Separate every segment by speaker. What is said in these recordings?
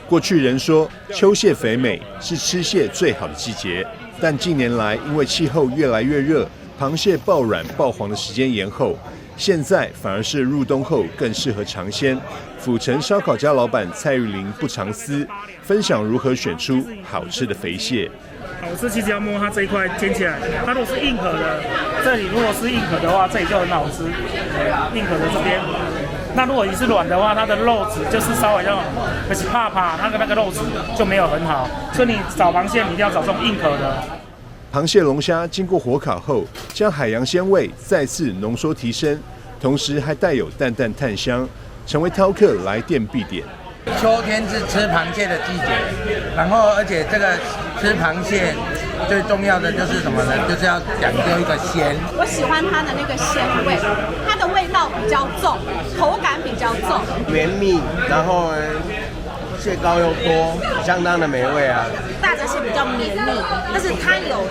Speaker 1: 过去人说秋蟹肥美是吃蟹最好的季节，但近年来因为气候越来越热，螃蟹爆卵爆黄的时间延后，现在反而是入冬后更适合尝鲜。府城烧烤家老板蔡玉玲不藏私，分享如何选出好吃的肥蟹。
Speaker 2: 好吃其实要摸它这一块尖起来，它如果是硬壳的，这里如果是硬壳的话，这里就很好吃。硬壳的这边，那如果你是软的话，它的肉质就是稍微要，可是怕那个肉质就没有很好，所以你找螃蟹你一定要找这种硬壳的。
Speaker 1: 螃蟹、龙虾经过火烤后，将海洋鲜味再次浓缩提升，同时还带有淡淡炭香，成为饕客来店必点。
Speaker 3: 秋天是吃螃蟹的季节，然后而且这个吃螃蟹最重要的就是什么呢？就是要讲究一个鲜。
Speaker 4: 我喜欢它的那个鲜味，它的味道比较重，口感比较重，
Speaker 5: 绵密，然后蟹膏又多，相当的美味啊。
Speaker 6: 大闸蟹比较绵密，但是它有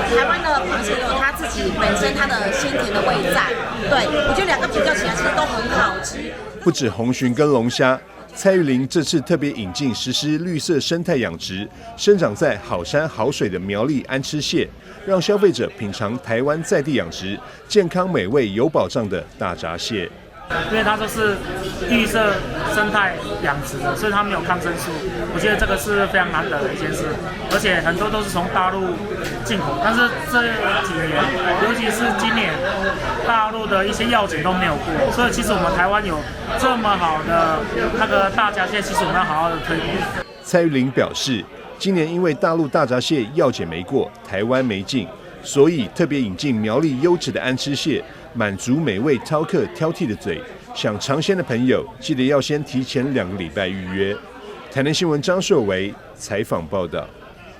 Speaker 6: 台湾的螃蟹有它自己本身它的鲜甜的味在。对，我觉得两个比较起来其实都很好吃。
Speaker 1: 不止红鲟跟龙虾，蔡玉玲这次特别引进实施绿色生态养殖，生长在好山好水的苗栗安吃蟹，让消费者品尝台湾在地养殖、健康美味有保障的大闸蟹。
Speaker 2: 因为它都是绿色生态养殖的，所以它没有抗生素。我觉得这个是非常难得的一件事，而且很多都是从大陆进口，但是这几年，尤其是今年，大陆的一些药检都没有过，所以其实我们台湾有这么好的那个大闸蟹，其实我们要好好的推广。
Speaker 1: 蔡玉玲表示，今年因为大陆大闸蟹药检没过，台湾没进，所以特别引进苗栗优质的安吃蟹，满足每位饕客挑剔的嘴。想尝鲜的朋友，记得要先提前2个礼拜预约。台南新闻张硕维采访报道。